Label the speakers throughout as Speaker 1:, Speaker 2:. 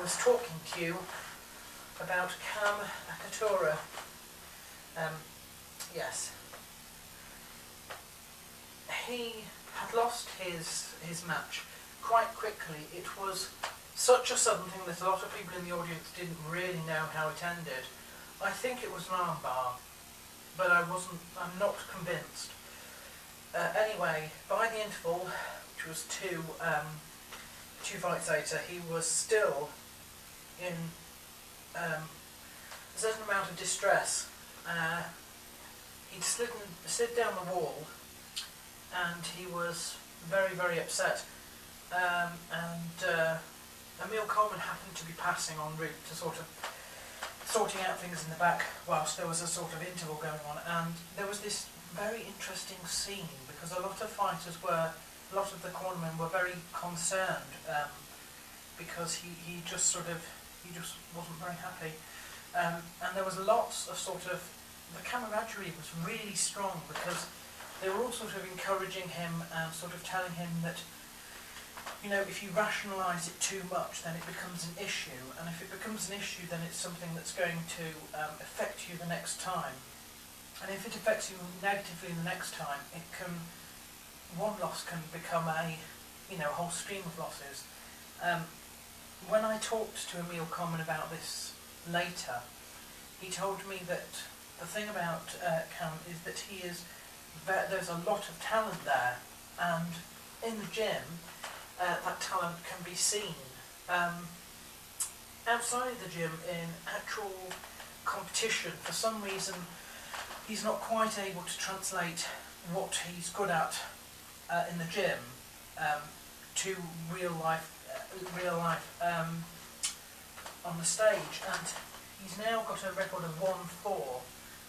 Speaker 1: was talking to you about Kam Atakuru. Yes. He had lost his match quite quickly. It was such a sudden thing that a lot of people in the audience didn't really know how it ended. I think it was an armbar, but I'm not convinced. Anyway, by the interval, which was two fights later, he was still in a certain amount of distress. He'd slid down the wall, and he was very, very upset. Emil Coleman happened to be passing en route to sort of sorting out things in the back whilst there was a sort of interval going on, and there was this very interesting scene because a lot of the cornermen were very concerned because he just wasn't very happy, and there was lots of the camaraderie was really strong because they were all sort of encouraging him and sort of telling him that, you know, if you rationalise it too much, then it becomes an issue, and if it becomes an issue, then it's something that's going to affect you the next time. And if it affects you negatively the next time, one loss can become a whole stream of losses. When I talked to Emil Coleman about this later, he told me that the thing about Kam is that there's a lot of talent there, and in the gym, that talent can be seen. Outside the gym, in actual competition, for some reason, he's not quite able to translate what he's good at in the gym to real life on the stage, and he's now got a record of 1-4.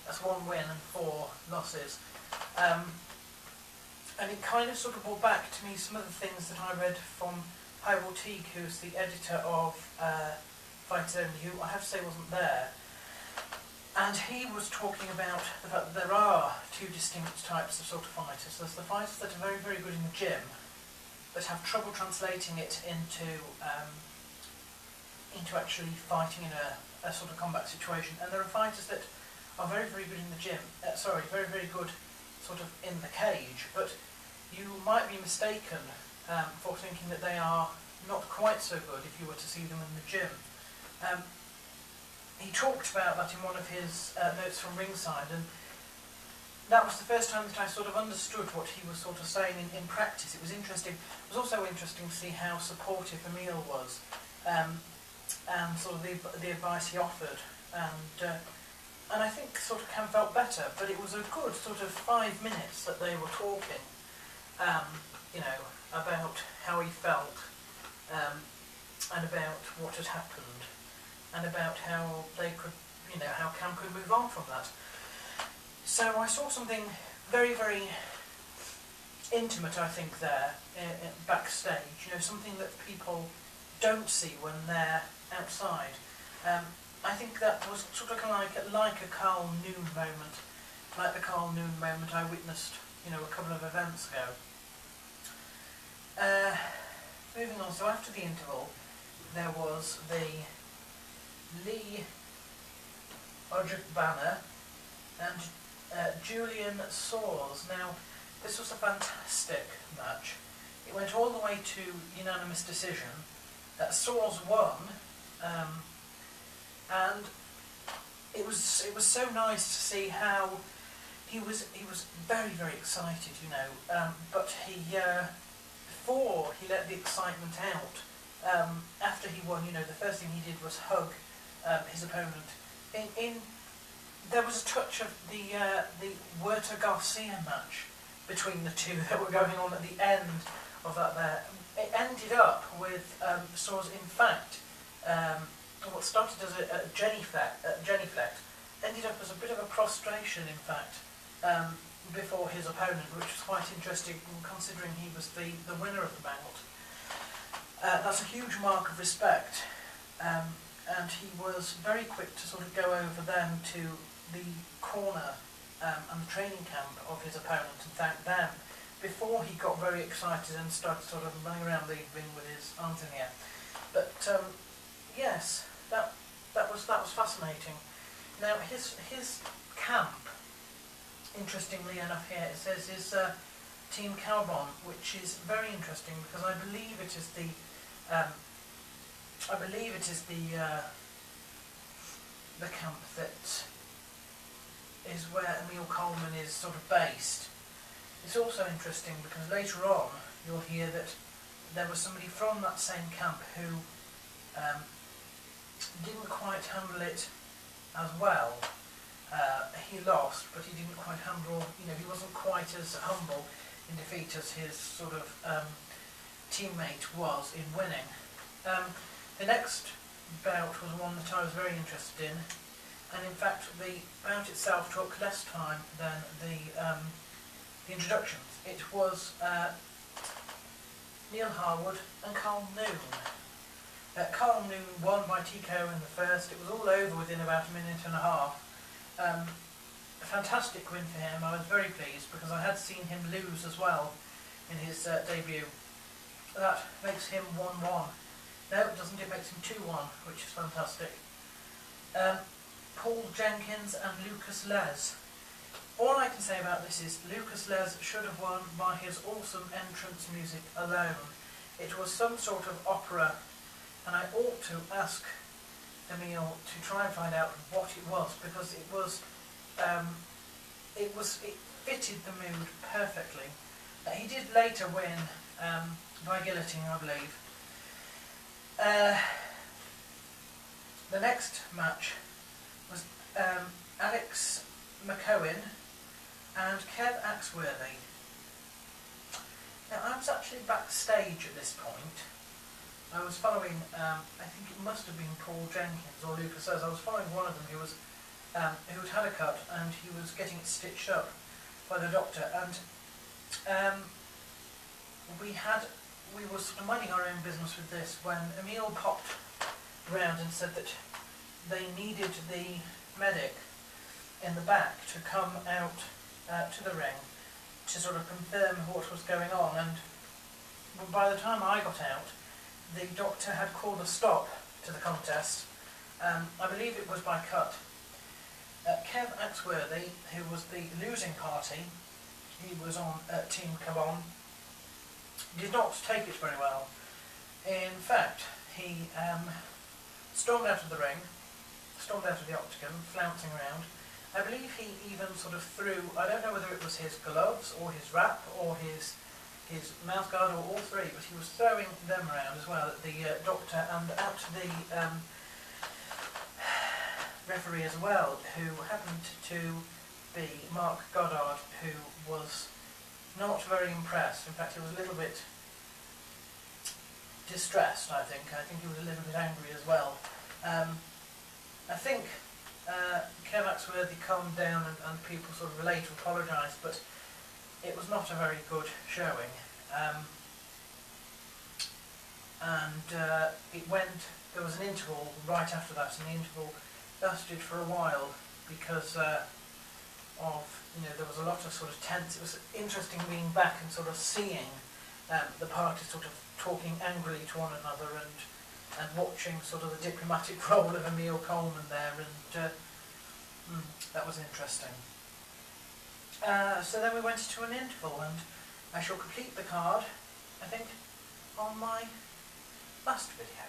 Speaker 1: That's 1 win and 4 losses. And it kind of sort of brought back to me some of the things that I read from Hywel Teague, who's the editor of Fighters Only, who I have to say wasn't there. And he was talking about the fact that there are two distinct types of sort of fighters. There's the fighters that are very, very good in the gym, but have trouble translating it into actually fighting in a sort of combat situation. And there are fighters that are very, very good in the gym, very, very good sort of in the cage, but you might be mistaken for thinking that they are not quite so good if you were to see them in the gym. He talked about that in one of his notes from ringside, and that was the first time that I sort of understood what he was sort of saying in practice. It was interesting. It was also interesting to see how supportive Emil was, and sort of the advice he offered, and I think sort of Kam felt better, but it was a good sort of 5 minutes that they were talking, about how he felt, and about what had happened, and about how they could, how Kam could move on from that. So I saw something very, very intimate, I think, there backstage. Something that people don't see when they're outside. I think that was sort of like a Carl Noon moment, like the Carl Noon moment I witnessed, a couple of events ago. Moving on, so after the interval, there was the Lee Ojibana and Julian Soars. Now, this was a fantastic match. It went all the way to unanimous decision. Soars won, and it was so nice to see how he was very, very excited, but before he let the excitement out, after he won, the first thing he did was hug his opponent. There was a touch of the Huerta Garcia match between the two that were going on at the end of that there. It ended up with Soars, in fact, what started as a genuflect ended up as a bit of a prostration, in fact, before his opponent, which was quite interesting considering he was the winner of the bout. That's a huge mark of respect, and he was very quick to sort of go over then to the corner and the training camp of his opponent and thank them before he got very excited and started sort of running around the ring with his arms in the air. But yes, that was fascinating. Now his camp, interestingly enough, here it says is Team Carbon, which is very interesting because I believe it is the camp that is where Emil Coleman is sort of based. It's also interesting because later on you'll hear that there was somebody from that same camp who didn't quite handle it as well. He lost, but he didn't quite handle, he wasn't quite as humble in defeat as his sort of teammate was in winning. The next bout was one that I was very interested in, and in fact the bout itself took less time than the introductions. It was Neil Harwood and Carl Noon. Carl Noon won by TKO in the first. It was all over within about a minute and a half. A fantastic win for him. I was very pleased because I had seen him lose as well in his debut. That makes him 1-1. No, it doesn't. It makes him 2-1, which is fantastic. Paul Jenkins and Lucas Les. All I can say about this is Lucas Les should have won by his awesome entrance music alone. It was some sort of opera, and I ought to ask Emil to try and find out what it was, because it fitted the mood perfectly. He did later win by guillotine, I believe. The next match was Alex McCowan and Kev Axworthy. Now, I was actually backstage at this point. I was following, I think it must have been Paul Jenkins or Lucas says. I was following one of them who had had a cut and he was getting it stitched up by the doctor, and we were sort of minding our own business with this when Emil popped round and said that they needed the medic in the back to come out to the ring to sort of confirm what was going on, and by the time I got out, the doctor had called a stop to the contest. I believe it was by cut. Kev Axworthy, who was the losing party, he was on Team Carbon, did not take it very well. In fact, he stormed out of the ring, stormed out of the octagon, flouncing around. I believe he even sort of threw, I don't know whether it was his gloves or his wrap or his mouth guard or all three, but he was throwing them around as well at the doctor and at the referee as well, who happened to be Mark Goddard, who was not very impressed. In fact, he was a little bit distressed, I think. I think he was a little bit angry as well. I think Kev Axworthy calmed down and people sort of later apologised, but it was not a very good showing. There was an interval right after that, and the interval lasted for a while because there was a lot of sort of tense. It was interesting being back and sort of seeing the parties sort of talking angrily to one another and watching sort of the diplomatic role of Emil Coleman there, and that was interesting. So then we went to an interval, and I shall complete the card, I think, on my last video.